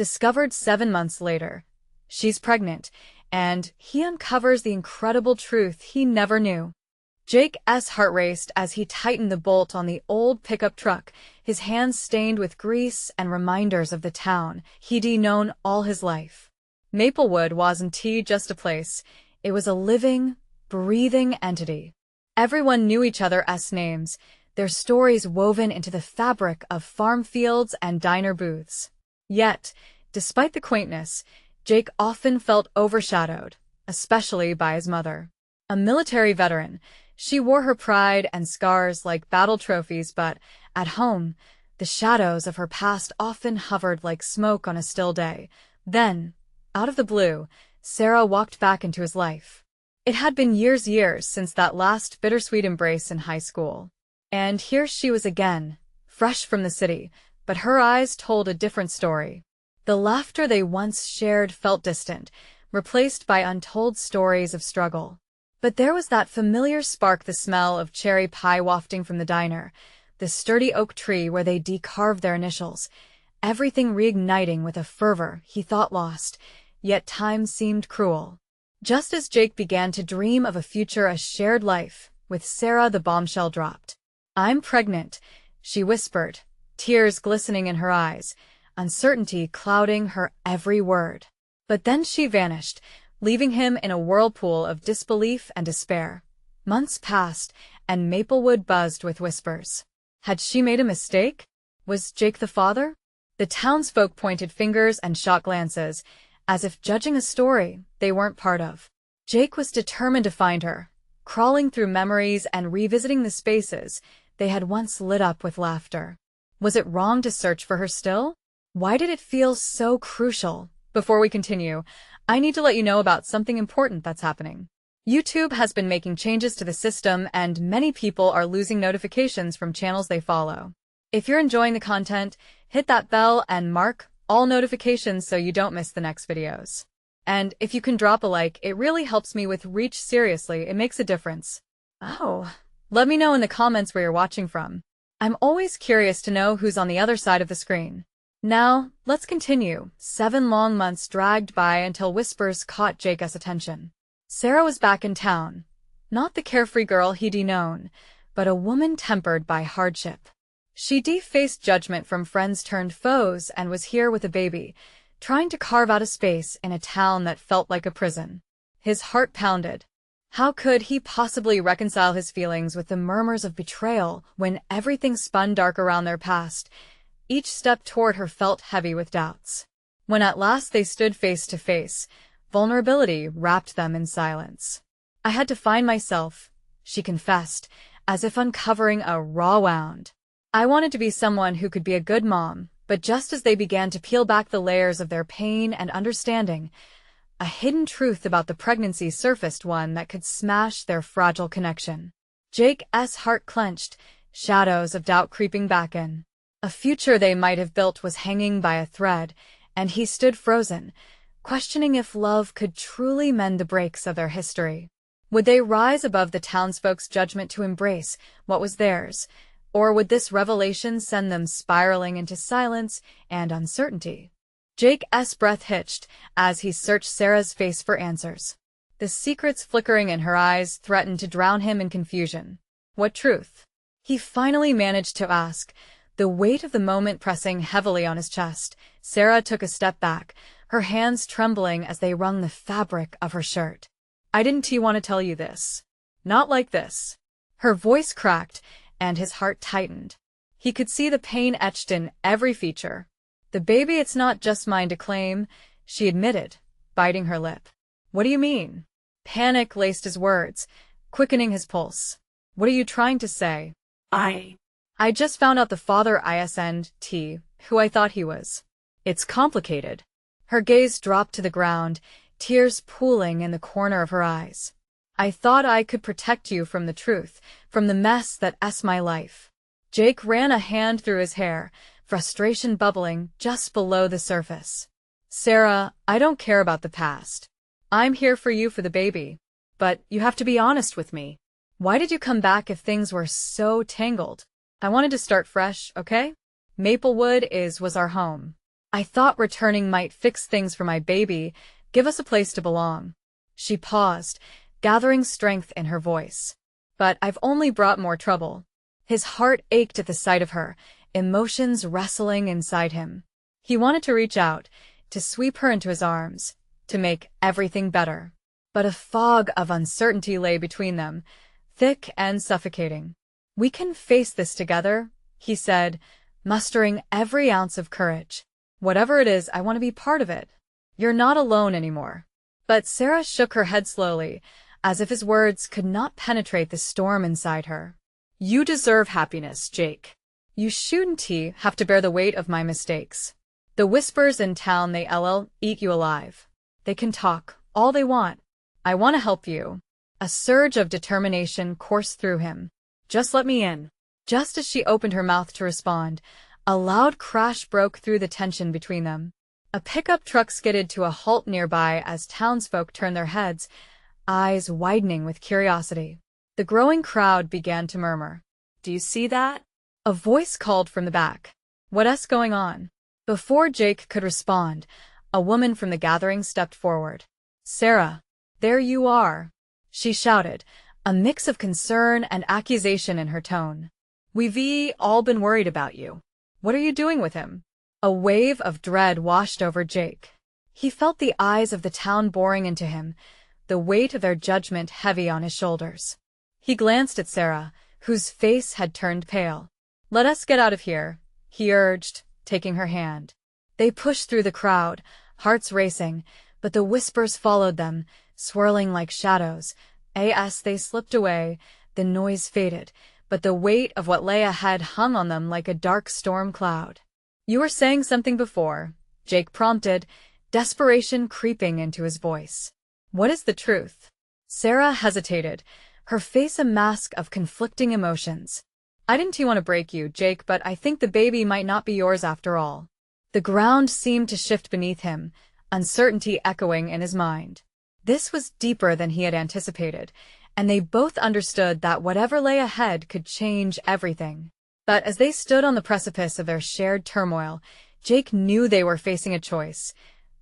discovered 7 months later. She's pregnant, and he uncovers the incredible truth he never knew. Jake's heart raced as he tightened the bolt on the old pickup truck, his hands stained with grease and reminders of the town he'd known all his life. Maplewood wasn't just a place. It was a living, breathing entity. Everyone knew each other's names, their stories woven into the fabric of farm fields and diner booths. Yet, despite the quaintness, Jake often felt overshadowed, especially by his mother. A military veteran, she wore her pride and scars like battle trophies, but at home, the shadows of her past often hovered like smoke on a still day. Then, out of the blue, Sara walked back into his life. It had been years since that last bittersweet embrace in high school. And here she was again, fresh from the city, but her eyes told a different story. The laughter they once shared felt distant, replaced by untold stories of struggle. But there was that familiar spark, the smell of cherry pie wafting from the diner, the sturdy oak tree where they decarved their initials, everything reigniting with a fervor he thought lost, yet time seemed cruel. Just as Jake began to dream of a future, a shared life, with Sara, the bombshell dropped. "I'm pregnant," she whispered, tears glistening in her eyes, uncertainty clouding her every word. But then she vanished, leaving him in a whirlpool of disbelief and despair. Months passed, and Maplewood buzzed with whispers. Had she made a mistake? Was Jake the father? The townsfolk pointed fingers and shot glances, as if judging a story they weren't part of. Jake was determined to find her, crawling through memories and revisiting the spaces they had once lit up with laughter. Was it wrong to search for her still? Why did it feel so crucial? Before we continue, I need to let you know about something important that's happening. YouTube has been making changes to the system, and many people are losing notifications from channels they follow. If you're enjoying the content, hit that bell and mark all notifications so you don't miss the next videos. And if you can drop a like, it really helps me with reach. Seriously, it makes a difference. Oh, let me know in the comments where you're watching from. I'm always curious to know who's on the other side of the screen. Now, let's continue. 7 long months dragged by until whispers caught Jake's attention. Sara was back in town. Not the carefree girl he'd known, but a woman tempered by hardship. She'd faced judgment from friends turned foes and was here with a baby, trying to carve out a space in a town that felt like a prison. His heart pounded. How could he possibly reconcile his feelings with the murmurs of betrayal when everything spun dark around their past? Each step toward her felt heavy with doubts. When at last they stood face to face, vulnerability wrapped them in silence. "I had to find myself," she confessed, as if uncovering a raw wound. "I wanted to be someone who could be a good mom," but just as they began to peel back the layers of their pain and understanding, a hidden truth about the pregnancy surfaced, one that could smash their fragile connection. Jake's heart clenched, shadows of doubt creeping back in. A future they might have built was hanging by a thread, and he stood frozen, questioning if love could truly mend the breaks of their history. Would they rise above the townsfolk's judgment to embrace what was theirs, or would this revelation send them spiraling into silence and uncertainty? Jake's breath hitched as he searched Sara's face for answers. The secrets flickering in her eyes threatened to drown him in confusion. What truth? He finally managed to ask, the weight of the moment pressing heavily on his chest. Sara took a step back, her hands trembling as they wrung the fabric of her shirt. "I didn't want to tell you this. Not like this." Her voice cracked, and his heart tightened. He could see the pain etched in every feature. "The baby, it's not just mine to claim," she admitted, biting her lip. "What do you mean?" Panic laced his words, quickening his pulse. "What are you trying to say?" I just found out the father isn't who I thought he was. It's complicated." Her gaze dropped to the ground, tears pooling in the corner of her eyes. "I thought I could protect you from the truth, from the mess that's my life." Jake ran a hand through his hair, frustration bubbling just below the surface. "Sara, I don't care about the past. I'm here for you, for the baby. But you have to be honest with me. Why did you come back if things were so tangled? I wanted to start fresh, okay? Maplewood was our home. I thought returning might fix things for my baby, give us a place to belong. She paused, gathering strength in her voice. But I've only brought more trouble. His heart ached at the sight of her, emotions wrestling inside him. He wanted to reach out, to sweep her into his arms, to make everything better. But a fog of uncertainty lay between them, thick and suffocating. "We can face this together," he said, mustering every ounce of courage. "Whatever it is, I want to be part of it. You're not alone anymore." But Sara shook her head slowly, as if his words could not penetrate the storm inside her. "You deserve happiness, Jake. You shouldn't have to bear the weight of my mistakes. The whispers in town, they'll eat you alive. They can talk all they want. I want to help you." A surge of determination coursed through him. "Just let me in." Just as she opened her mouth to respond, a loud crash broke through the tension between them. A pickup truck skidded to a halt nearby as townsfolk turned their heads, eyes widening with curiosity. The growing crowd began to murmur. "Do you see that?" A voice called from the back. "What's going on?" Before Jake could respond, a woman from the gathering stepped forward. "Sara, there you are," she shouted, a mix of concern and accusation in her tone. "We've all been worried about you. What are you doing with him?" A wave of dread washed over Jake. He felt the eyes of the town boring into him, the weight of their judgment heavy on his shoulders. He glanced at Sara, whose face had turned pale. "Let us get out of here," he urged, taking her hand. They pushed through the crowd, hearts racing, but the whispers followed them, swirling like shadows. As they slipped away, the noise faded, but the weight of what lay ahead hung on them like a dark storm cloud. "You were saying something before," Jake prompted, desperation creeping into his voice. "What is the truth?" Sara hesitated, her face a mask of conflicting emotions. "I didn't want to break you, Jake, but I think the baby might not be yours after all." The ground seemed to shift beneath him, uncertainty echoing in his mind. This was deeper than he had anticipated, and they both understood that whatever lay ahead could change everything. But as they stood on the precipice of their shared turmoil, Jake knew they were facing a choice: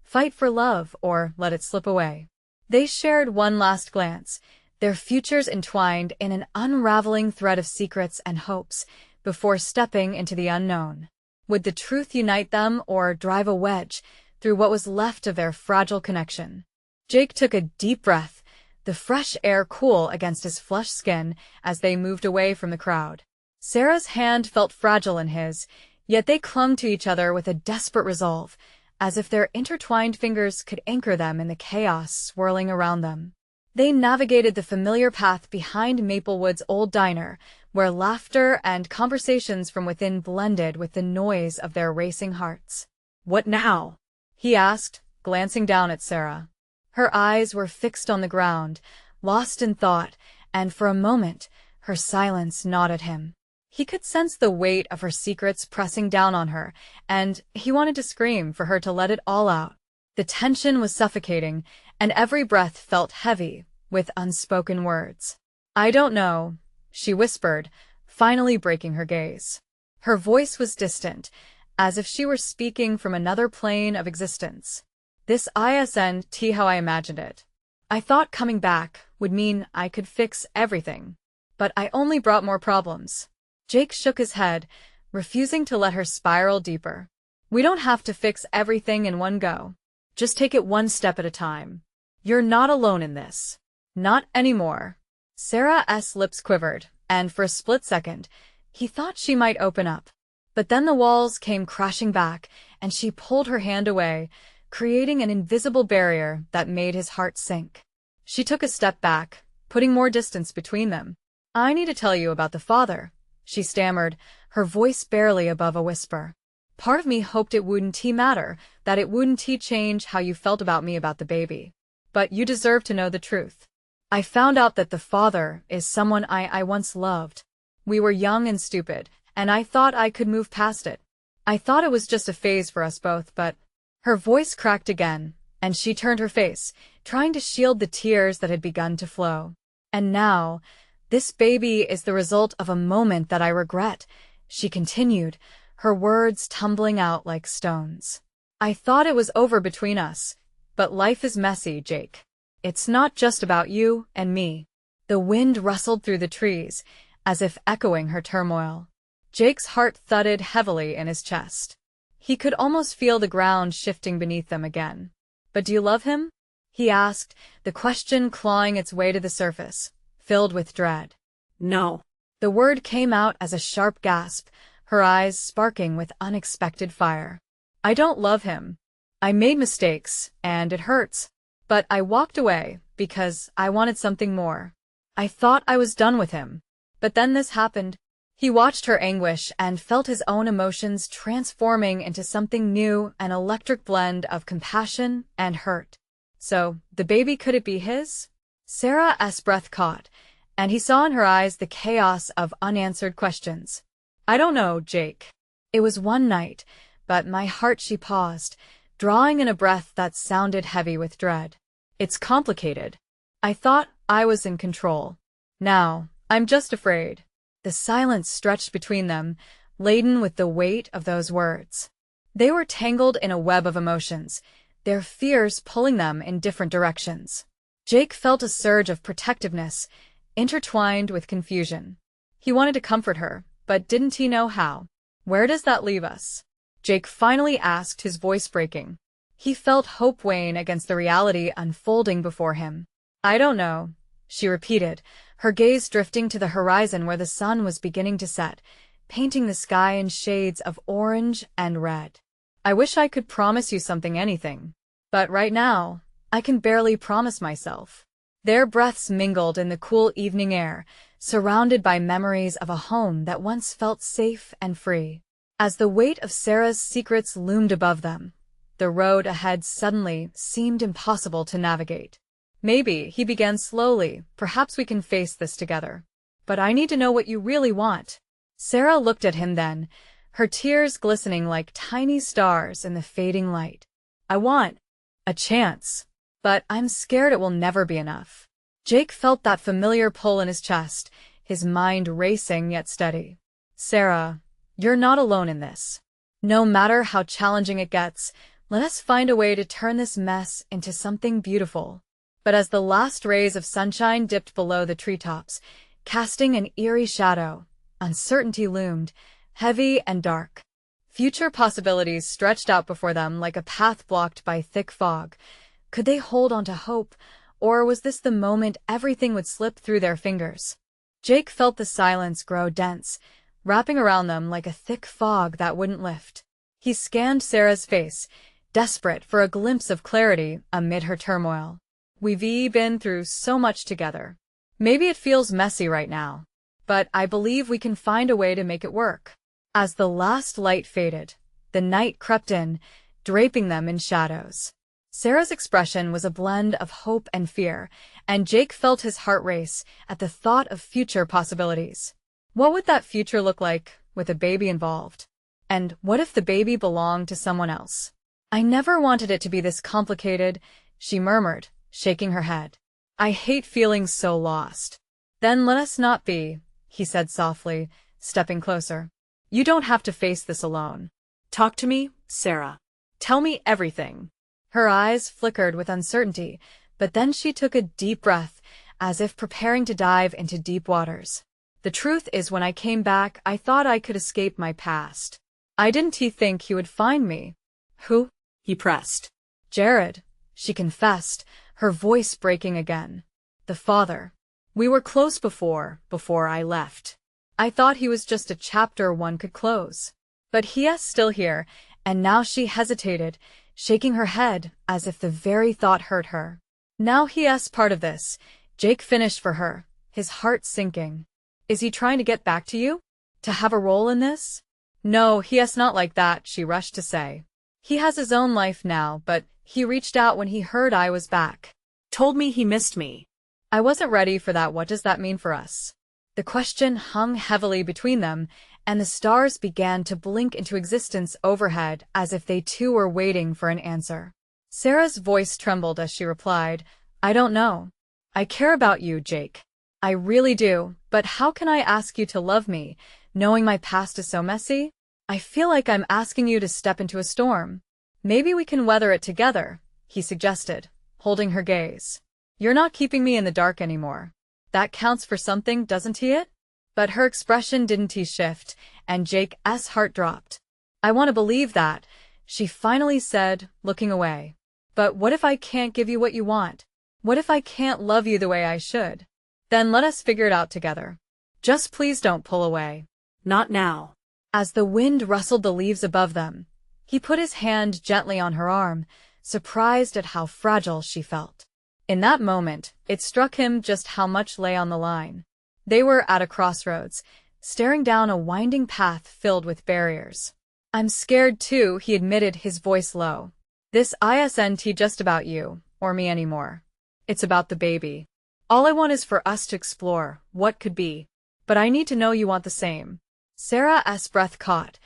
fight for love or let it slip away. They shared one last glance, their futures entwined in an unraveling thread of secrets and hopes, before stepping into the unknown. Would the truth unite them or drive a wedge through what was left of their fragile connection? Jake took a deep breath, the fresh air cool against his flushed skin as they moved away from the crowd. Sara's hand felt fragile in his, yet they clung to each other with a desperate resolve, as if their intertwined fingers could anchor them in the chaos swirling around them. They navigated the familiar path behind Maplewood's old diner, where laughter and conversations from within blended with the noise of their racing hearts. "What now?" he asked, glancing down at Sara. Her eyes were fixed on the ground, lost in thought, and for a moment, her silence gnawed at him. He could sense the weight of her secrets pressing down on her, and he wanted to scream for her to let it all out. The tension was suffocating, and every breath felt heavy with unspoken words. "I don't know," she whispered, finally breaking her gaze. Her voice was distant, as if she were speaking from another plane of existence. "This isn't how I imagined it. I thought coming back would mean I could fix everything, but I only brought more problems." Jake shook his head, refusing to let her spiral deeper. "We don't have to fix everything in one go. Just take it one step at a time. You're not alone in this. Not anymore." Sara's lips quivered, and for a split second, he thought she might open up. But then the walls came crashing back, and she pulled her hand away, creating an invisible barrier that made his heart sink. She took a step back, putting more distance between them. "I need to tell you about the father," she stammered, her voice barely above a whisper. "Part of me hoped it wouldn't matter, that it wouldn't change how you felt about me about the baby. But you deserve to know the truth. I found out that the father is someone I once loved. We were young and stupid, and I thought I could move past it. I thought it was just a phase for us both, but—" Her voice cracked again, and she turned her face, trying to shield the tears that had begun to flow. "And now, this baby is the result of a moment that I regret," she continued, her words tumbling out like stones. I thought it was over between us, but life is messy, Jake. It's not just about you and me. The wind rustled through the trees, as if echoing her turmoil. Jake's heart thudded heavily in his chest. He could almost feel the ground shifting beneath them again. But do you love him? He asked, the question clawing its way to the surface, filled with dread. No. The word came out as a sharp gasp, her eyes sparking with unexpected fire. I don't love him. I made mistakes, and it hurts. But I walked away because I wanted something more. I thought I was done with him. But then this happened. He watched her anguish and felt his own emotions transforming into something new, an electric blend of compassion and hurt. So, the baby, could it be his? Sara's breath caught, and he saw in her eyes the chaos of unanswered questions. I don't know, Jake. It was one night, but my heart, she paused, drawing in a breath that sounded heavy with dread. It's complicated. I thought I was in control. Now, I'm just afraid. The silence stretched between them, laden with the weight of those words. They were tangled in a web of emotions, their fears pulling them in different directions. Jake felt a surge of protectiveness, intertwined with confusion. He wanted to comfort her, but didn't he know how? Where does that leave us? Jake finally asked, his voice breaking. He felt hope wane against the reality unfolding before him. I don't know, she repeated, her gaze drifting to the horizon where the sun was beginning to set, painting the sky in shades of orange and red. I wish I could promise you something, anything. But right now, I can barely promise myself. Their breaths mingled in the cool evening air, surrounded by memories of a home that once felt safe and free. As the weight of Sara's secrets loomed above them, the road ahead suddenly seemed impossible to navigate. Maybe, he began slowly, perhaps we can face this together. But I need to know what you really want. Sara looked at him then, her tears glistening like tiny stars in the fading light. I want a chance, but I'm scared it will never be enough. Jake felt that familiar pull in his chest, his mind racing yet steady. Sara, you're not alone in this. No matter how challenging it gets, let us find a way to turn this mess into something beautiful. But as the last rays of sunshine dipped below the treetops, casting an eerie shadow, uncertainty loomed, heavy and dark. Future possibilities stretched out before them like a path blocked by thick fog. Could they hold on to hope, or was this the moment everything would slip through their fingers? Jake felt the silence grow dense, wrapping around them like a thick fog that wouldn't lift. He scanned Sara's face, desperate for a glimpse of clarity amid her turmoil. We've been through so much together. Maybe it feels messy right now, but I believe we can find a way to make it work. As the last light faded, the night crept in, draping them in shadows. Sara's expression was a blend of hope and fear, and Jake felt his heart race at the thought of future possibilities. What would that future look like, with a baby involved? And what if the baby belonged to someone else? I never wanted it to be this complicated, she murmured, shaking her head. I hate feeling so lost. Then let us not be, he said softly, stepping closer. You don't have to face this alone. Talk to me, Sara. Tell me everything. Her eyes flickered with uncertainty, but then she took a deep breath, as if preparing to dive into deep waters. The truth is, when I came back, I thought I could escape my past. I didn't think he would find me. Who? He pressed. Jared, she confessed, her voice breaking again. The father. We were close before I left. I thought he was just a chapter one could close. But he is still here, and now she hesitated, shaking her head as if the very thought hurt her. Now he is part of this, Jake finished for her, his heart sinking. Is he trying to get back to you? To have a role in this? No, he is not like that, she rushed to say. He has his own life now, but he reached out when he heard I was back. Told me he missed me. I wasn't ready for that. What does that mean for us? The question hung heavily between them, and the stars began to blink into existence overhead as if they too were waiting for an answer. Sara's voice trembled as she replied, I don't know. I care about you, Jake. I really do, but how can I ask you to love me, knowing my past is so messy? I feel like I'm asking you to step into a storm. Maybe we can weather it together, he suggested, holding her gaze. You're not keeping me in the dark anymore. That counts for something, doesn't it? But her expression didn't shift, and Jake's heart dropped. I want to believe that, she finally said, looking away. But what if I can't give you what you want? What if I can't love you the way I should? Then let us figure it out together. Just please don't pull away. Not now. As the wind rustled the leaves above them, he put his hand gently on her arm, surprised at how fragile she felt. In that moment, it struck him just how much lay on the line. They were at a crossroads, staring down a winding path filled with barriers. I'm scared too, he admitted, his voice low. This isn't just about you, or me anymore. It's about the baby. All I want is for us to explore what could be. But I need to know you want the same. Sarah's breath caught,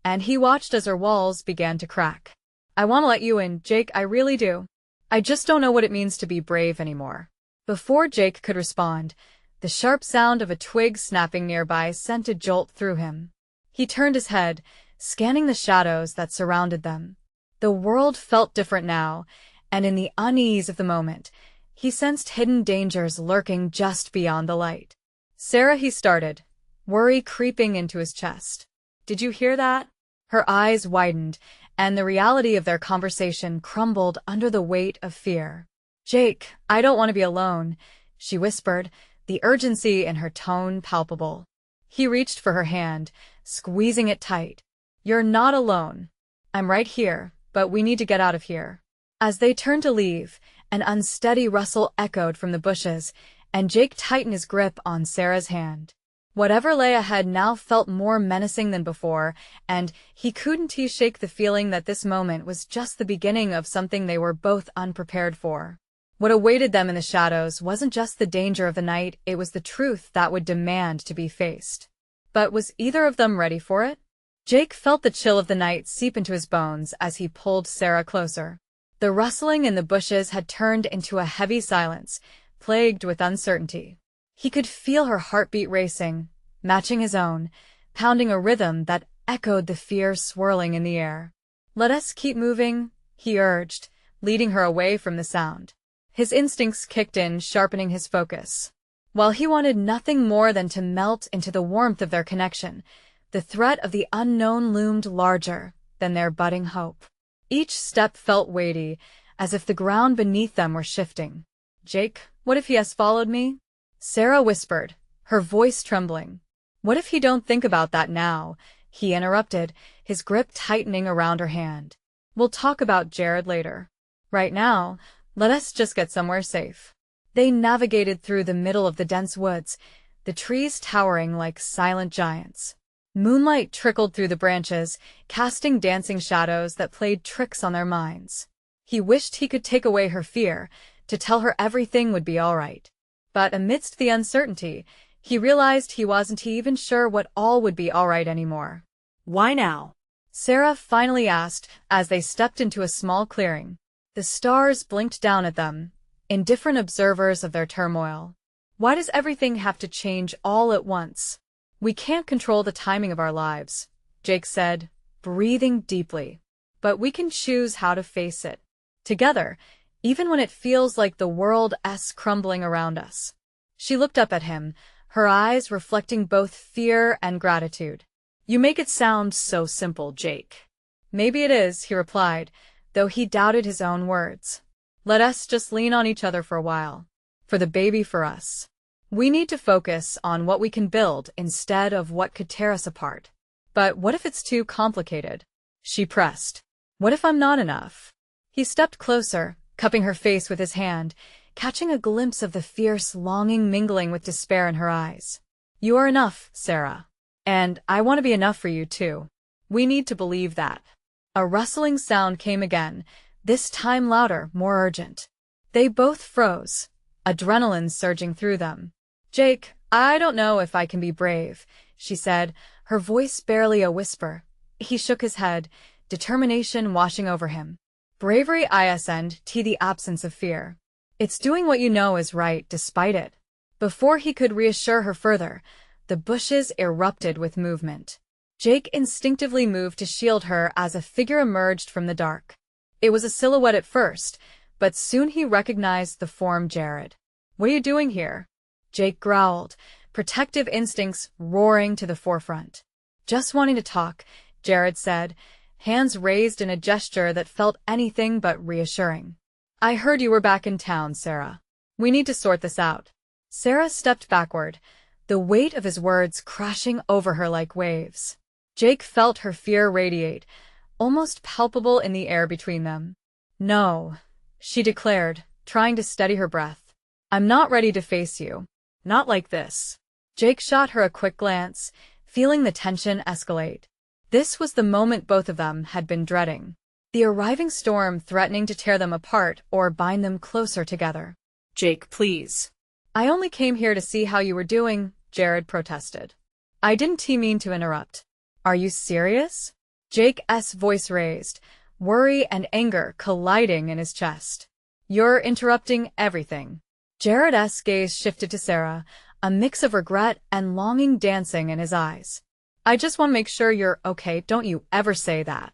and he watched as her walls began to crack. I want to let you in, Jake, I really do. I just don't know what it means to be brave anymore. Before Jake could respond, the sharp sound of a twig snapping nearby sent a jolt through him. He turned his head, scanning the shadows that surrounded them. The world felt different now, and in the unease of the moment, he sensed hidden dangers lurking just beyond the light. Sara, he started, worry creeping into his chest. Did you hear that? Her eyes widened, and the reality of their conversation crumbled under the weight of fear. Jake, I don't want to be alone, she whispered, the urgency in her tone palpable. He reached for her hand, squeezing it tight. You're not alone. I'm right here, but we need to get out of here. As they turned to leave, an unsteady rustle echoed from the bushes, and Jake tightened his grip on Sarah's hand. Whatever lay ahead now felt more menacing than before, and he couldn't shake the feeling that this moment was just the beginning of something they were both unprepared for. What awaited them in the shadows wasn't just the danger of the night, it was the truth that would demand to be faced. But was either of them ready for it? Jake felt the chill of the night seep into his bones as he pulled Sara closer. The rustling in the bushes had turned into a heavy silence, plagued with uncertainty. He could feel her heartbeat racing, matching his own, pounding a rhythm that echoed the fear swirling in the air. Let us keep moving, he urged, leading her away from the sound. His instincts kicked in, sharpening his focus. While he wanted nothing more than to melt into the warmth of their connection, the threat of the unknown loomed larger than their budding hope. Each step felt weighty, as if the ground beneath them were shifting. Jake, what if he has followed me? Sara whispered, her voice trembling. What if he don't think about that now? He interrupted, his grip tightening around her hand. We'll talk about Jared later. Right now, let us just get somewhere safe. They navigated through the middle of the dense woods, the trees towering like silent giants. Moonlight trickled through the branches, casting dancing shadows that played tricks on their minds. He wished he could take away her fear, to tell her everything would be all right. But amidst the uncertainty, he realized he wasn't even sure what all would be all right anymore. Why now? Sara finally asked as they stepped into a small clearing. The stars blinked down at them, indifferent observers of their turmoil. Why does everything have to change all at once? We can't control the timing of our lives, Jake said, breathing deeply. But we can choose how to face it. Together, even when it feels like the world's crumbling around us. She looked up at him, her eyes reflecting both fear and gratitude. You make it sound so simple, Jake. Maybe it is, he replied, though he doubted his own words. Let us just lean on each other for a while. For the baby, for us. We need to focus on what we can build instead of what could tear us apart. But what if it's too complicated? She pressed. What if I'm not enough? He stepped closer, cupping her face with his hand, catching a glimpse of the fierce longing mingling with despair in her eyes. You are enough, Sara. And I want to be enough for you too. We need to believe that. A rustling sound came again, this time louder, more urgent. They both froze, adrenaline surging through them. Jake, I don't know if I can be brave, she said, her voice barely a whisper. He shook his head, determination washing over him. Bravery isn't the absence of fear. It's doing what you know is right despite it. Before he could reassure her further, the bushes erupted with movement. Jake instinctively moved to shield her as a figure emerged from the dark. It was a silhouette at first, but soon he recognized the form Jared. "What are you doing here?" Jake growled, protective instincts roaring to the forefront. "Just wanting to talk," Jared said, hands raised in a gesture that felt anything but reassuring. "I heard you were back in town, Sara. We need to sort this out." Sara stepped backward, the weight of his words crashing over her like waves. Jake felt her fear radiate, almost palpable in the air between them. "No," she declared, trying to steady her breath. "I'm not ready to face you. Not like this." Jake shot her a quick glance, feeling the tension escalate. This was the moment both of them had been dreading. The arriving storm threatening to tear them apart or bind them closer together. Jake, please. "I only came here to see how you were doing," Jared protested. "I didn't mean to interrupt." "Are you serious?" Jake's voice raised, worry and anger colliding in his chest. "You're interrupting everything." Jared's gaze shifted to Sara, a mix of regret and longing dancing in his eyes. "I just want to make sure you're okay. Don't you ever say that."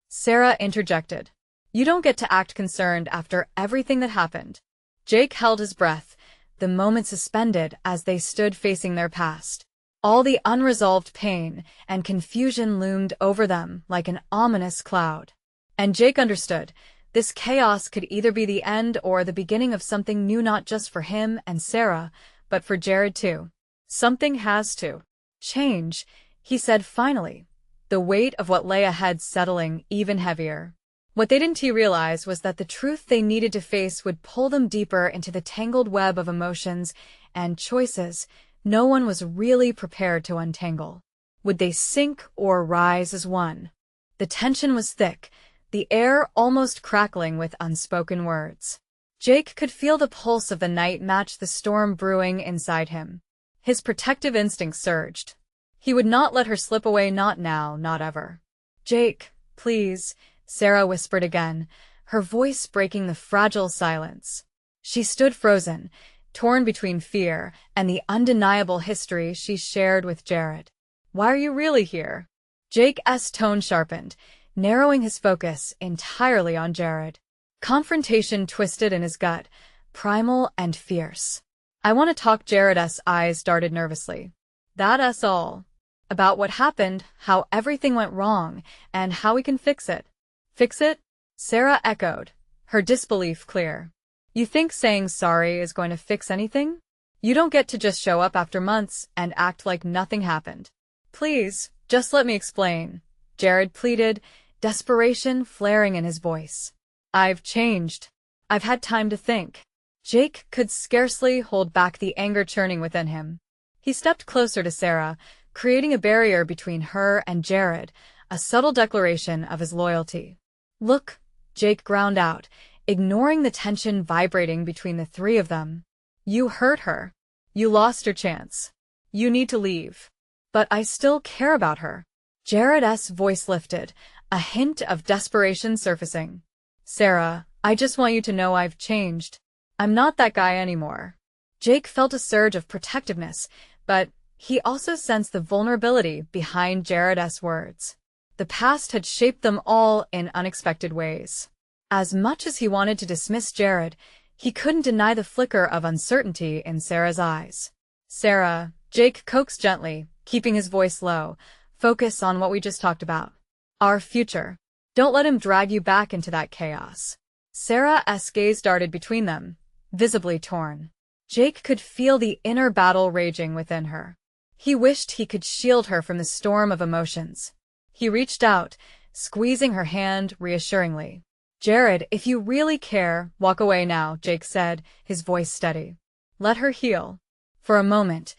Sara interjected. "You don't get to act concerned after everything that happened." Jake held his breath, the moment suspended as they stood facing their past. All the unresolved pain and confusion loomed over them like an ominous cloud. And Jake understood. This chaos could either be the end or the beginning of something new, not just for him and Sara, but for Jared too. "Something has to change," he said finally, the weight of what lay ahead settling even heavier. What they didn't realize was that the truth they needed to face would pull them deeper into the tangled web of emotions and choices no one was really prepared to untangle. Would they sink or rise as one? The tension was thick, the air almost crackling with unspoken words. Jake could feel the pulse of the night match the storm brewing inside him. His protective instincts surged. He would not let her slip away, not now, not ever. "Jake, please," Sara whispered again, her voice breaking the fragile silence. She stood frozen, torn between fear and the undeniable history she shared with Jared. "Why are you really here?" Jake's tone sharpened, narrowing his focus entirely on Jared. Confrontation twisted in his gut, primal and fierce. "I want to talk." Jared's eyes darted nervously. "That's all. About what happened, how everything went wrong, and how we can fix it." "Fix it?" Sara echoed, her disbelief clear. "You think saying sorry is going to fix anything? You don't get to just show up after months and act like nothing happened." "Please, just let me explain," Jared pleaded, desperation flaring in his voice. "I've changed. I've had time to think." Jake could scarcely hold back the anger churning within him. He stepped closer to Sara, creating a barrier between her and Jared, a subtle declaration of his loyalty. "Look," Jake ground out, ignoring the tension vibrating between the three of them. "You hurt her. You lost your chance. You need to leave." "But I still care about her." Jared's voice lifted, a hint of desperation surfacing. "Sara, I just want you to know I've changed. I'm not that guy anymore." Jake felt a surge of protectiveness, but he also sensed the vulnerability behind Jared's words. The past had shaped them all in unexpected ways. As much as he wanted to dismiss Jared, he couldn't deny the flicker of uncertainty in Sara's eyes. "Sara," Jake coaxed gently, keeping his voice low, "focus on what we just talked about. Our future. Don't let him drag you back into that chaos." Sara's gaze darted between them, visibly torn. Jake could feel the inner battle raging within her. He wished he could shield her from the storm of emotions. He reached out, squeezing her hand reassuringly. "Jared, if you really care, walk away now," Jake said, his voice steady. "Let her heal." For a moment,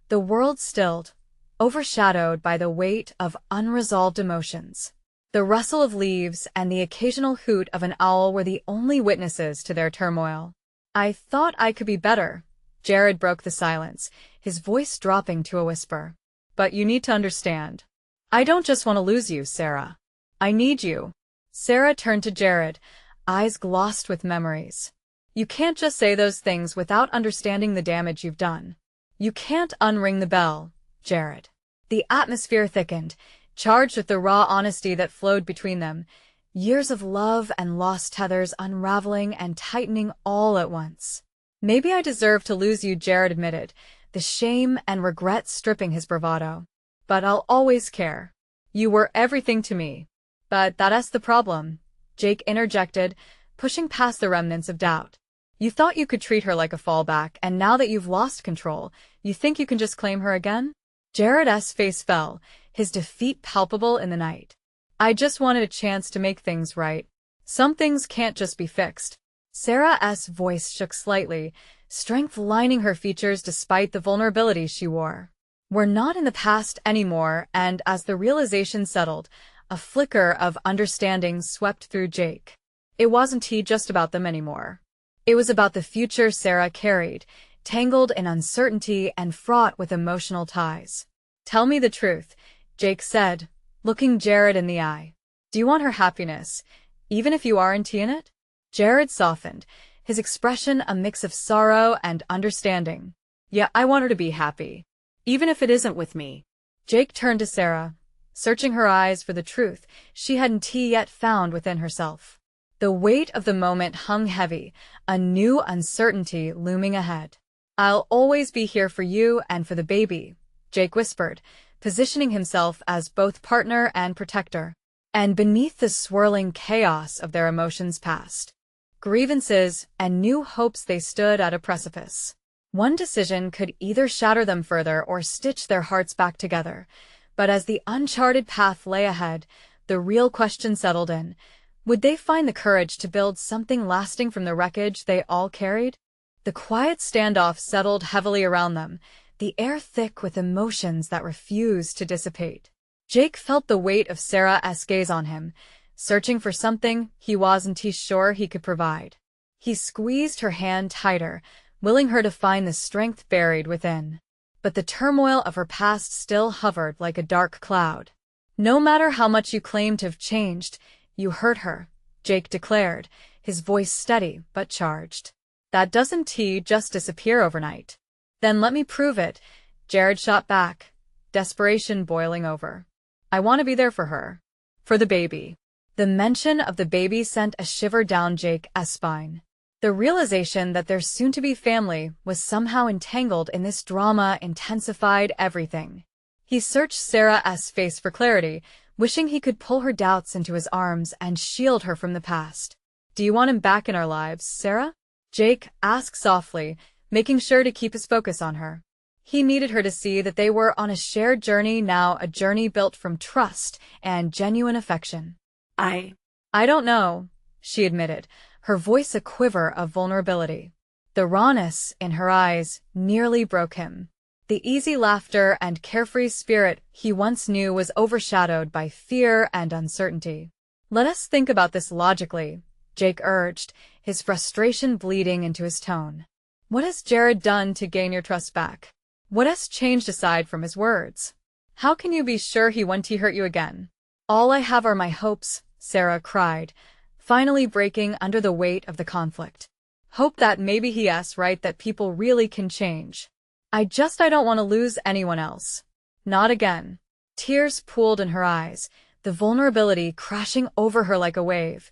the world stilled, overshadowed by the weight of unresolved emotions. The rustle of leaves and the occasional hoot of an owl were the only witnesses to their turmoil. "I thought I could be better." Jared broke the silence, his voice dropping to a whisper. "But you need to understand. I don't just want to lose you, Sara. I need you." Sara turned to Jared, eyes glossed with memories. "You can't just say those things without understanding the damage you've done. You can't unring the bell, Jared." The atmosphere thickened, charged with the raw honesty that flowed between them. Years of love and lost tethers unraveling and tightening all at once. Maybe I deserve to lose you, Jared admitted, the shame and regret stripping his bravado. But I'll always care. You were everything to me. But that's the problem, Jake interjected, pushing past the remnants of doubt. You thought you could treat her like a fallback, and now that you've lost control, you think you can just claim her again? Jared's face fell, his defeat palpable in the night. I just wanted a chance to make things right. Some things can't just be fixed. Sara's voice shook slightly, strength lining her features despite the vulnerability she wore. We're not in the past anymore, and as the realization settled, a flicker of understanding swept through Jake. It wasn't just about them anymore. It was about the future Sara carried, tangled in uncertainty and fraught with emotional ties. Tell me the truth, Jake said, looking Jared in the eye. Do you want her happiness, even if you aren't in it? Jared softened, his expression a mix of sorrow and understanding. Yeah, I want her to be happy, even if it isn't with me. Jake turned to Sara, searching her eyes for the truth she hadn't yet found within herself. The weight of the moment hung heavy, a new uncertainty looming ahead. I'll always be here for you and for the baby, Jake whispered, positioning himself as both partner and protector. And beneath the swirling chaos of their emotions past, grievances, and new hopes, they stood at a precipice. One decision could either shatter them further or stitch their hearts back together. But as the uncharted path lay ahead, the real question settled in. Would they find the courage to build something lasting from the wreckage they all carried? The quiet standoff settled heavily around them, the air thick with emotions that refused to dissipate. Jake felt the weight of Sara's gaze on him, searching for something he wasn't sure he could provide. He squeezed her hand tighter, willing her to find the strength buried within. But the turmoil of her past still hovered like a dark cloud. No matter how much you claim to have changed, you hurt her, Jake declared, his voice steady but charged. That doesn't just disappear overnight. Then let me prove it, Jared shot back, desperation boiling over. I want to be there for her. For the baby. The mention of the baby sent a shiver down Jake's spine. The realization that their soon-to-be family was somehow entangled in this drama intensified everything. He searched Sara's face for clarity, wishing he could pull her doubts into his arms and shield her from the past. Do you want him back in our lives, Sara? Jake asked softly, making sure to keep his focus on her. He needed her to see that they were on a shared journey now, a journey built from trust and genuine affection. I don't know, she admitted, her voice a quiver of vulnerability. The rawness in her eyes nearly broke him. The easy laughter and carefree spirit he once knew was overshadowed by fear and uncertainty. Let us think about this logically, Jake urged, his frustration bleeding into his tone. What has Jared done to gain your trust back? What has changed aside from his words? How can you be sure he won't hurt you again? All I have are my hopes, Sara cried, finally breaking under the weight of the conflict. Hope that maybe he's right, that people really can change. I don't want to lose anyone else. Not again. Tears pooled in her eyes, the vulnerability crashing over her like a wave.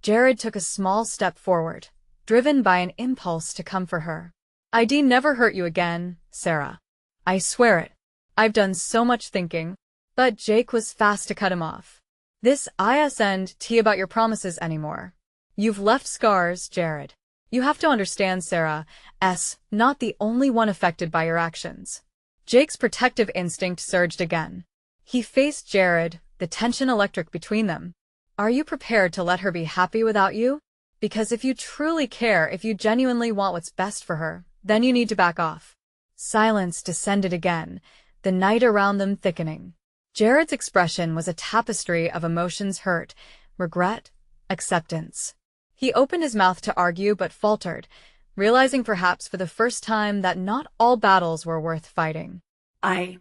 Jared took a small step forward, driven by an impulse to comfort her. I'd never hurt you again, Sara. I swear it. I've done so much thinking. But Jake was fast to cut him off. This isn't about your promises anymore. You've left scars, Jared. You have to understand Sara's not the only one affected by your actions. Jake's protective instinct surged again. He faced Jared, the tension electric between them. Are you prepared to let her be happy without you? Because if you truly care, if you genuinely want what's best for her, then you need to back off. Silence descended again, the night around them thickening. Jared's expression was a tapestry of emotions: hurt, regret, acceptance. He opened his mouth to argue but faltered, realizing perhaps for the first time that not all battles were worth fighting. I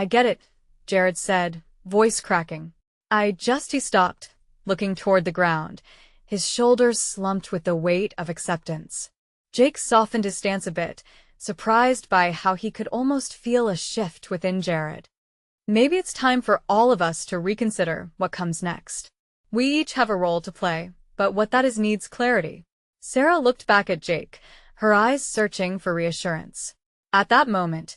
get it, Jared said, voice cracking. He stopped, looking toward the ground, his shoulders slumped with the weight of acceptance. Jake softened his stance a bit, surprised by how he could almost feel a shift within Jared. Maybe it's time for all of us to reconsider what comes next. We each have a role to play, but what that is needs clarity. Sara looked back at Jake, her eyes searching for reassurance. At that moment,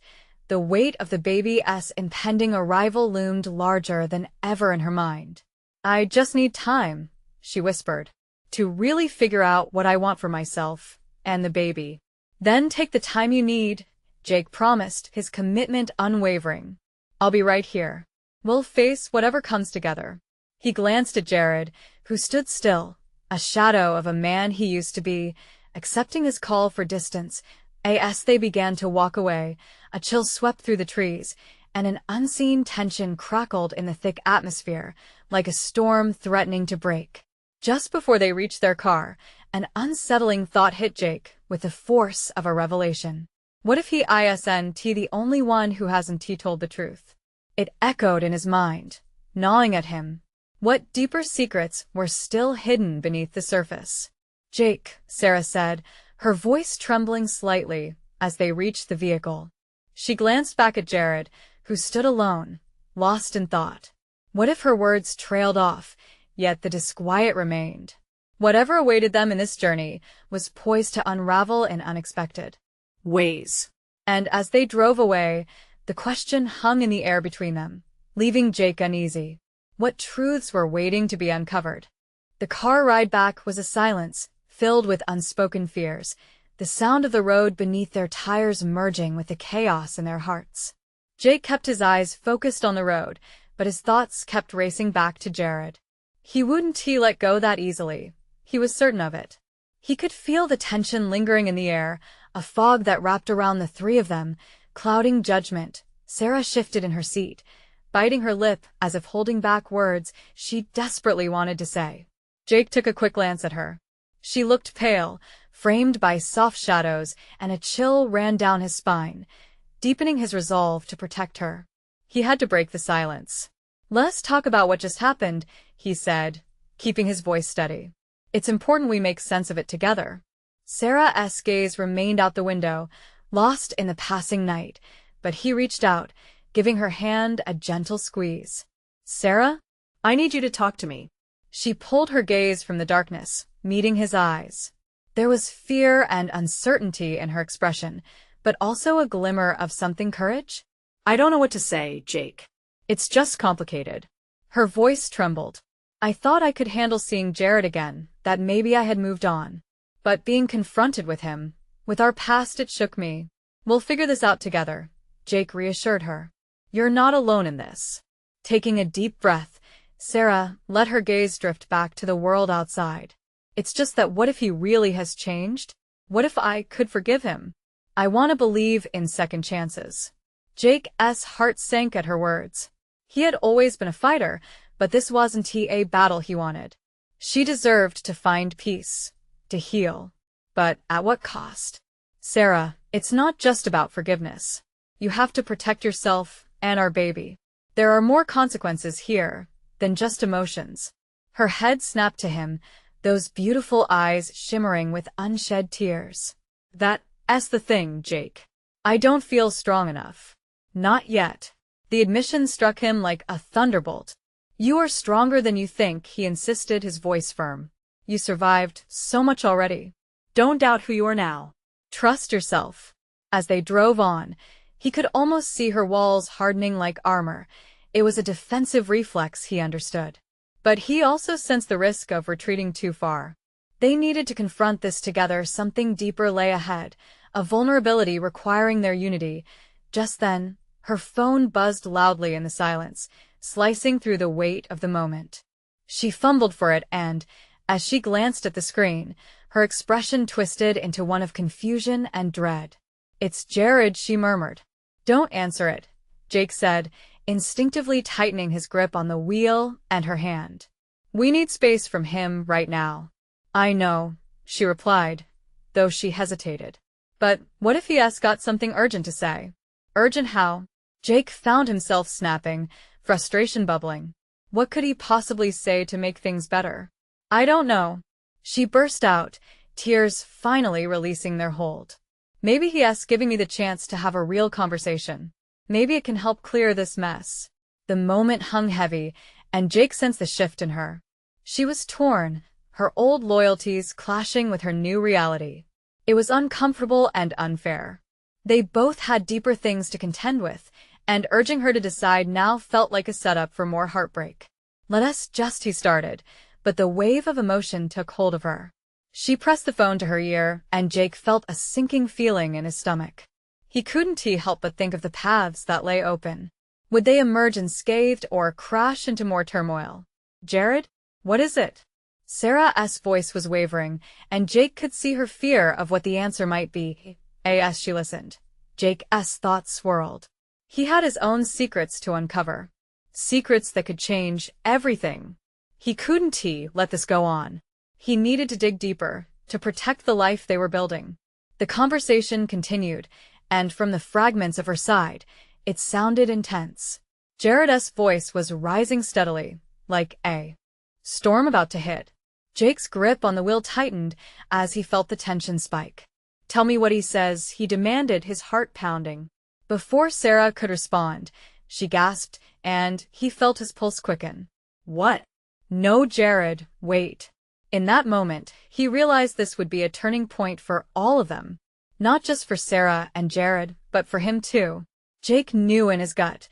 the weight of the baby's impending arrival loomed larger than ever in her mind. I just need time, she whispered, to really figure out what I want for myself and the baby. Then take the time you need, Jake promised, his commitment unwavering. I'll be right here. We'll face whatever comes together. He glanced at Jared, who stood still, a shadow of a man he used to be, accepting his call for distance. As they began to walk away, a chill swept through the trees, and an unseen tension crackled in the thick atmosphere, like a storm threatening to break. Just before they reached their car, an unsettling thought hit Jake with the force of a revelation. What if he isn't the only one who hasn't told the truth? It echoed in his mind, gnawing at him. What deeper secrets were still hidden beneath the surface? Jake, Sara said, her voice trembling slightly as they reached the vehicle. She glanced back at Jared, who stood alone, lost in thought. What if her words trailed off, yet the disquiet remained? Whatever awaited them in this journey was poised to unravel in unexpected ways. And as they drove away, the question hung in the air between them, leaving Jake uneasy. What truths were waiting to be uncovered? The car ride back was a silence, filled with unspoken fears, the sound of the road beneath their tires merging with the chaos in their hearts. Jake kept his eyes focused on the road, but his thoughts kept racing back to Jared. He wouldn't let go that easily. He was certain of it. He could feel the tension lingering in the air, a fog that wrapped around the three of them, clouding judgment. Sara shifted in her seat, biting her lip as if holding back words she desperately wanted to say. Jake took a quick glance at her. She looked pale, framed by soft shadows, and a chill ran down his spine, deepening his resolve to protect her. He had to break the silence. Let's talk about what just happened, he said, keeping his voice steady. It's important we make sense of it together. Sara's gaze remained out the window, lost in the passing night, but he reached out, giving her hand a gentle squeeze. Sara, I need you to talk to me. She pulled her gaze from the darkness, meeting his eyes. There was fear and uncertainty in her expression, but also a glimmer of something courage. I don't know what to say, Jake. It's just complicated. Her voice trembled. I thought I could handle seeing Jared again, that maybe I had moved on. But being confronted with him, with our past, it shook me. We'll figure this out together, Jake reassured her. You're not alone in this. Taking a deep breath, Sara let her gaze drift back to the world outside. It's just that what if he really has changed? What if I could forgive him? I want to believe in second chances. Jake's heart sank at her words. He had always been a fighter, but this wasn't a battle he wanted. She deserved to find peace, to heal. But at what cost? Sara, it's not just about forgiveness. You have to protect yourself and our baby. There are more consequences here than just emotions. Her head snapped to him, those beautiful eyes shimmering with unshed tears. That's the thing, Jake. I don't feel strong enough. Not yet. The admission struck him like a thunderbolt. You are stronger than you think, he insisted, his voice firm. You survived so much already. Don't doubt who you are now. Trust yourself. As they drove on, he could almost see her walls hardening like armor. It was a defensive reflex, he understood. But he also sensed the risk of retreating too far. They needed to confront this together. Something deeper lay ahead, a vulnerability requiring their unity. Just then, her phone buzzed loudly in the silence, slicing through the weight of the moment. She fumbled for it and, as she glanced at the screen, her expression twisted into one of confusion and dread. It's Jared, she murmured. Don't answer it, Jake said, instinctively tightening his grip on the wheel and her hand. We need space from him right now. I know, she replied, though she hesitated. But what if he has got something urgent to say? Urgent how? Jake found himself snapping, frustration bubbling. What could he possibly say to make things better? I don't know. She burst out, tears finally releasing their hold. Maybe he asks giving me the chance to have a real conversation. Maybe it can help clear this mess. The moment hung heavy, and Jake sensed the shift in her. She was torn, her old loyalties clashing with her new reality. It was uncomfortable and unfair. They both had deeper things to contend with, and urging her to decide now felt like a setup for more heartbreak. "Let us just," he started, but the wave of emotion took hold of her. She pressed the phone to her ear, and Jake felt a sinking feeling in his stomach. He couldn't help but think of the paths that lay open. Would they emerge unscathed or crash into more turmoil? "Jared? What is it?" Sarah's voice was wavering, and Jake could see her fear of what the answer might be. As she listened, Jake's thoughts swirled. He had his own secrets to uncover. Secrets that could change everything. He couldn't let this go on. He needed to dig deeper, to protect the life they were building. The conversation continued, and from the fragments of her side, it sounded intense. Jared's voice was rising steadily, like a storm about to hit. Jake's grip on the wheel tightened as he felt the tension spike. "Tell me what he says," he demanded, his heart pounding. Before Sara could respond, she gasped, and he felt his pulse quicken. "What?" "No, Jared, wait." In that moment, he realized this would be a turning point for all of them. Not just for Sara and Jared, but for him too. Jake knew in his gut.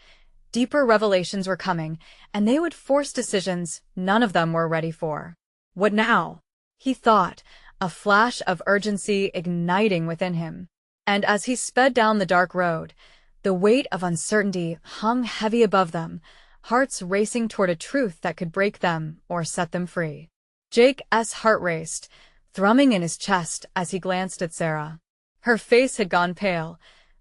Deeper revelations were coming, and they would force decisions none of them were ready for. "What now?" he thought, a flash of urgency igniting within him. And as he sped down the dark road, the weight of uncertainty hung heavy above them, hearts racing toward a truth that could break them or set them free. Jake's heart raced, thrumming in his chest as he glanced at Sara. Her face had gone pale,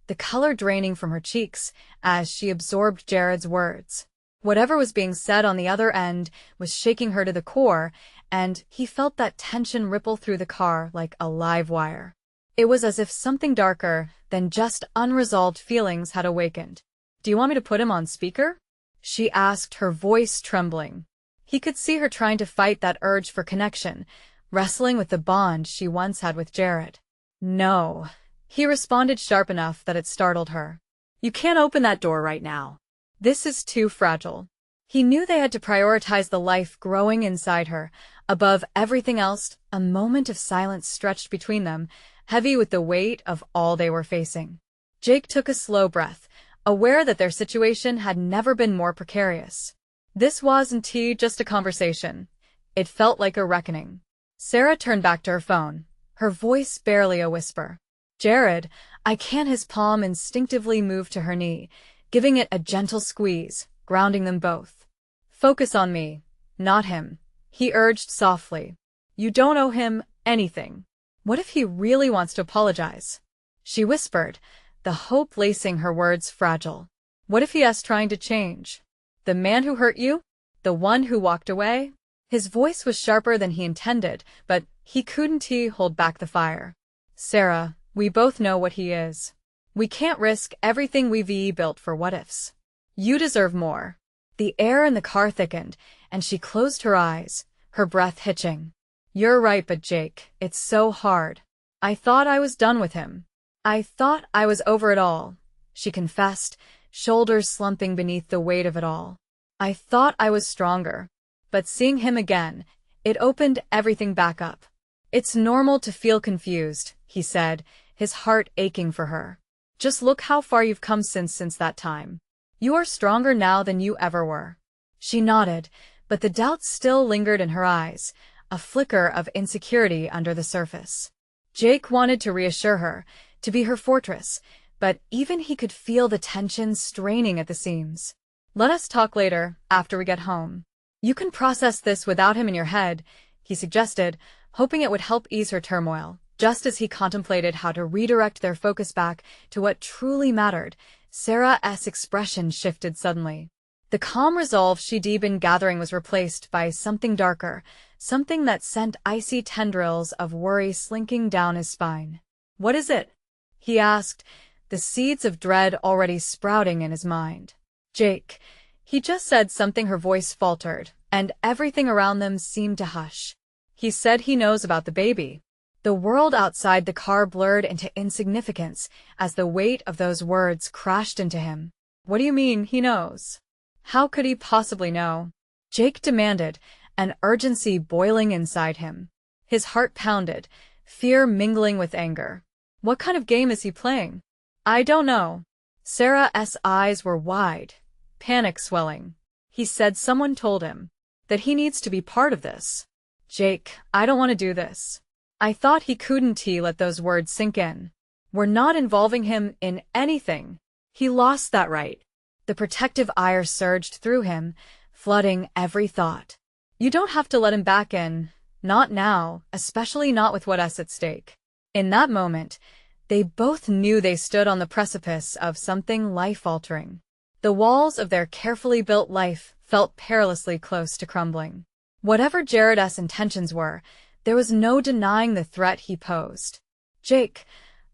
the color draining from her cheeks as she absorbed Jared's words. Whatever was being said on the other end was shaking her to the core, and he felt that tension ripple through the car like a live wire. It was as if something darker than just unresolved feelings had awakened. "Do you want me to put him on speaker?" she asked, her voice trembling. He could see her trying to fight that urge for connection, wrestling with the bond she once had with Jared. "No," he responded sharp enough that it startled her. "You can't open that door right now. This is too fragile." He knew they had to prioritize the life growing inside her. Above everything else, a moment of silence stretched between them, heavy with the weight of all they were facing. Jake took a slow breath, aware that their situation had never been more precarious. This wasn't just a conversation. It felt like a reckoning. Sara turned back to her phone, her voice barely a whisper. "Jared, I can't." His palm instinctively moved to her knee, giving it a gentle squeeze, grounding them both. "Focus on me, not him," he urged softly. "You don't owe him anything." "What if he really wants to apologize?" she whispered, the hope lacing her words fragile. "What if he is trying to change? The man who hurt you? The one who walked away?" His voice was sharper than he intended, but he couldn't hold back the fire. "Sara, we both know what he is. We can't risk everything we've built for what-ifs. You deserve more." The air in the car thickened, and she closed her eyes, her breath hitching. "You're right, but Jake, it's so hard. I thought I was done with him. I thought I was over it all," she confessed, shoulders slumping beneath the weight of it all. "I thought I was stronger. But seeing him again, it opened everything back up." "It's normal to feel confused," he said, his heart aching for her. "Just look how far you've come since that time. You are stronger now than you ever were." She nodded, but the doubt still lingered in her eyes, a flicker of insecurity under the surface. Jake wanted to reassure her, to be her fortress, but even he could feel the tension straining at the seams. "Let us talk later, after we get home. You can process this without him in your head," he suggested, hoping it would help ease her turmoil. Just as he contemplated how to redirect their focus back to what truly mattered, Sara's expression shifted suddenly. The calm resolve she'd been gathering was replaced by something darker, something that sent icy tendrils of worry slinking down his spine. "What is it?" he asked, the seeds of dread already sprouting in his mind. "Jake," he just said something. Her voice faltered, and everything around them seemed to hush. "He said he knows about the baby." The world outside the car blurred into insignificance as the weight of those words crashed into him. "What do you mean, he knows? How could he possibly know?" Jake demanded, an urgency boiling inside him. His heart pounded, fear mingling with anger. What kind of game is he playing? I don't know. Sarah's eyes were wide, panic swelling. He said someone told him that he needs to be part of this. Jake, I don't want to do this. I thought he couldn't let those words sink in. We're not involving him in anything. He lost that right. The protective ire surged through him, flooding every thought. You don't have to let him back in. Not now, especially not with what's at stake. In that moment, they both knew they stood on the precipice of something life-altering. The walls of their carefully built life felt perilously close to crumbling. Whatever Jared's intentions were, there was no denying the threat he posed. Jake,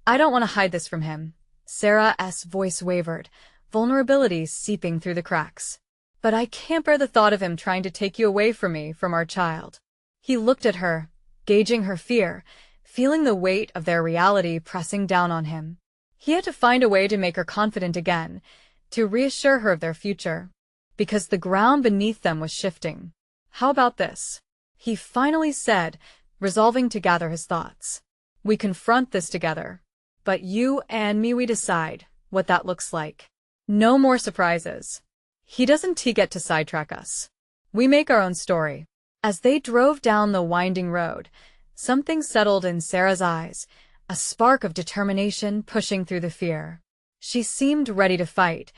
I don't want to hide this from him. Sarah's voice wavered, vulnerability seeping through the cracks. But I can't bear the thought of him trying to take you away from me, from our child. He looked at her, gauging her fear, feeling the weight of their reality pressing down on him. He had to find a way to make her confident again, to reassure her of their future, because the ground beneath them was shifting. How about this? He finally said, resolving to gather his thoughts. We confront this together. But you and me, we decide what that looks like. No more surprises. He doesn't get to sidetrack us. We make our own story. As they drove down the winding road, something settled in Sarah's eyes, a spark of determination pushing through the fear. She seemed ready to fight,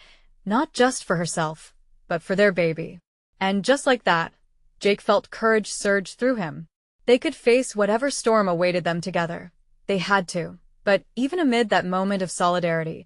not just for herself, but for their baby. And just like that, Jake felt courage surge through him. They could face whatever storm awaited them together. They had to. But even amid that moment of solidarity,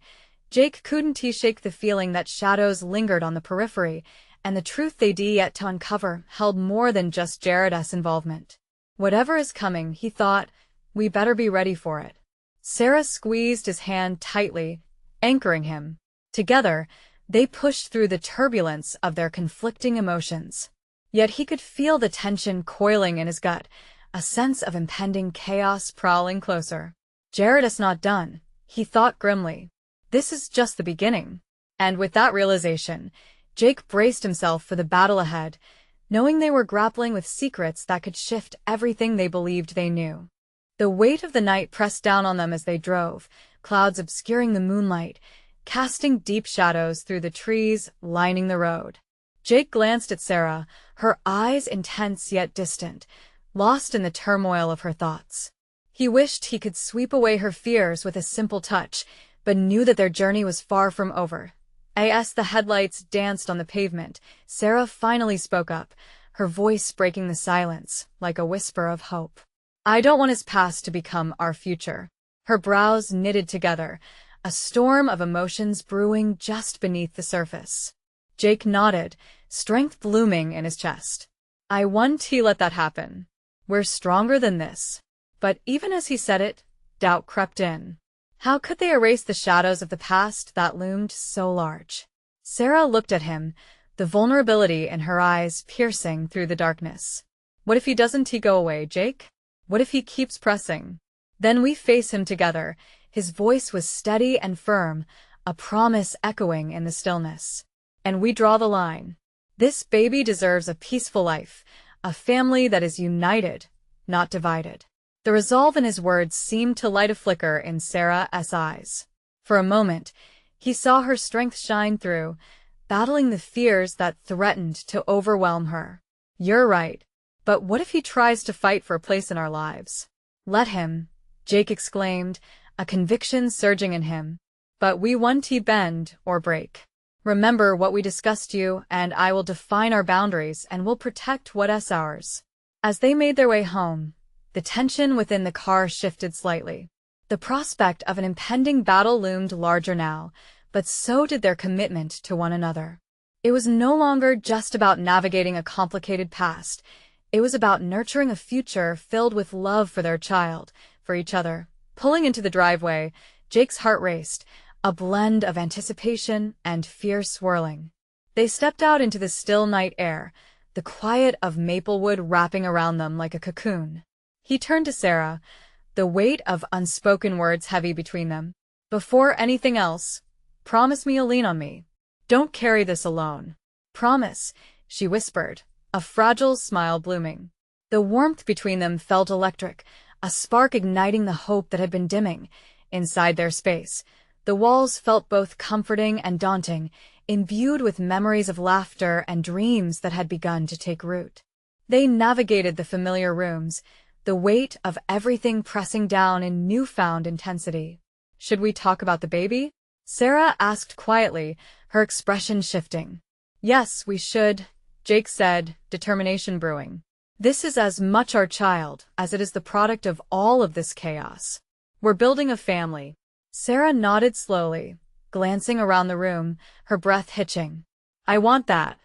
Jake couldn't shake the feeling that shadows lingered on the periphery, and the truth they'd yet to uncover held more than just Jared's involvement. Whatever is coming, he thought, we better be ready for it. Sara squeezed his hand tightly, anchoring him. Together, they pushed through the turbulence of their conflicting emotions. Yet he could feel the tension coiling in his gut, a sense of impending chaos prowling closer. Jared's not done, he thought grimly. This is just the beginning. And with that realization, Jake braced himself for the battle ahead, knowing they were grappling with secrets that could shift everything they believed they knew. The weight of the night pressed down on them as they drove, clouds obscuring the moonlight, casting deep shadows through the trees lining the road. Jake glanced at Sara, her eyes intense yet distant, lost in the turmoil of her thoughts. He wished he could sweep away her fears with a simple touch, but knew that their journey was far from over. As the headlights danced on the pavement, Sara finally spoke up, her voice breaking the silence, like a whisper of hope. I don't want his past to become our future. Her brows knitted together, a storm of emotions brewing just beneath the surface. Jake nodded, strength blooming in his chest. I won't let that happen. We're stronger than this. But even as he said it, doubt crept in. How could they erase the shadows of the past that loomed so large? Sara looked at him, the vulnerability in her eyes piercing through the darkness. What if he doesn't go away, Jake? What if he keeps pressing? Then we face him together. His voice was steady and firm, a promise echoing in the stillness. And we draw the line. This baby deserves a peaceful life, a family that is united, not divided. The resolve in his words seemed to light a flicker in Sarah's eyes. For a moment, he saw her strength shine through, battling the fears that threatened to overwhelm her. You're right. But what if he tries to fight for a place in our lives? Let him, Jake exclaimed, a conviction surging in him. But we won't bend or break. Remember what we discussed, you and I will define our boundaries and will protect what's ours. As they made their way home, the tension within the car shifted slightly. The prospect of an impending battle loomed larger now, but so did their commitment to one another. It was no longer just about navigating a complicated past. It was about nurturing a future filled with love for their child, for each other. Pulling into the driveway, Jake's heart raced, a blend of anticipation and fear swirling. They stepped out into the still night air, the quiet of Maplewood wrapping around them like a cocoon. He turned to Sara, the weight of unspoken words heavy between them. Before anything else, promise me you'll lean on me. Don't carry this alone. Promise, she whispered, a fragile smile blooming. The warmth between them felt electric, a spark igniting the hope that had been dimming. Inside their space, the walls felt both comforting and daunting, imbued with memories of laughter and dreams that had begun to take root. They navigated the familiar rooms, the weight of everything pressing down in newfound intensity. "Should we talk about the baby?" Sara asked quietly, her expression shifting. "Yes, we should," Jake said, determination brewing. "This is as much our child as it is the product of all of this chaos. We're building a family." Sara nodded slowly, glancing around the room, her breath hitching. "I want that.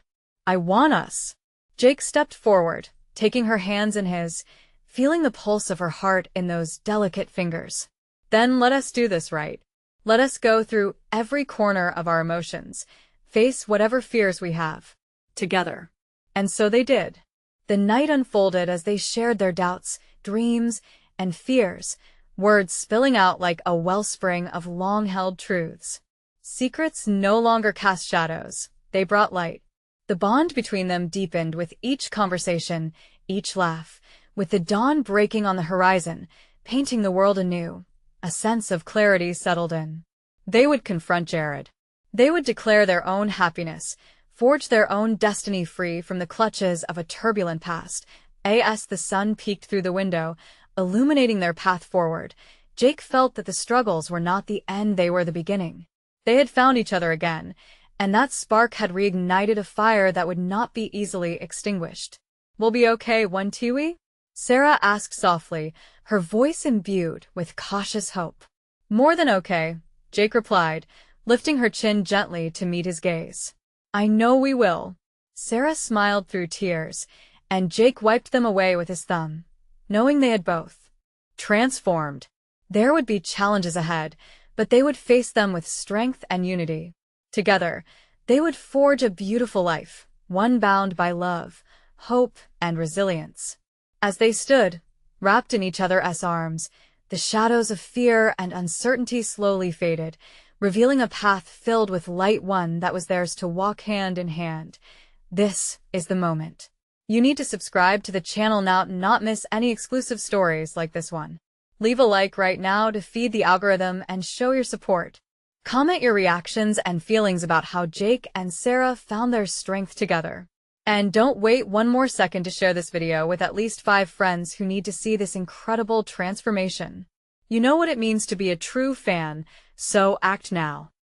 I want us." Jake stepped forward, taking her hands in his, feeling the pulse of her heart in those delicate fingers. "Then let us do this right. Let us go through every corner of our emotions, face whatever fears we have. Together." And so they did. The night unfolded as they shared their doubts, dreams, and fears, words spilling out like a wellspring of long-held truths. Secrets no longer cast shadows, they brought light. The bond between them deepened with each conversation, each laugh, with the dawn breaking on the horizon, painting the world anew. A sense of clarity settled in. They would confront Jared. They would declare their own happiness, forge their own destiny free from the clutches of a turbulent past. As the sun peeked through the window, illuminating their path forward, Jake felt that the struggles were not the end, they were the beginning. They had found each other again, and that spark had reignited a fire that would not be easily extinguished. "We'll be okay, won't we?" Sara asked softly, her voice imbued with cautious hope. "More than okay," Jake replied, lifting her chin gently to meet his gaze. "I know we will." Sara smiled through tears, and Jake wiped them away with his thumb, knowing they had both transformed. There would be challenges ahead, but they would face them with strength and unity. Together, they would forge a beautiful life, one bound by love, hope, and resilience. As they stood, wrapped in each other's arms, the shadows of fear and uncertainty slowly faded, revealing a path filled with light, one that was theirs to walk hand in hand. This is the moment. You need to subscribe to the channel now to not miss any exclusive stories like this one. Leave a like right now to feed the algorithm and show your support. Comment your reactions and feelings about how Jake and Sara found their strength together. And don't wait one more second to share this video with at least 5 friends who need to see this incredible transformation. You know what it means to be a true fan, so act now.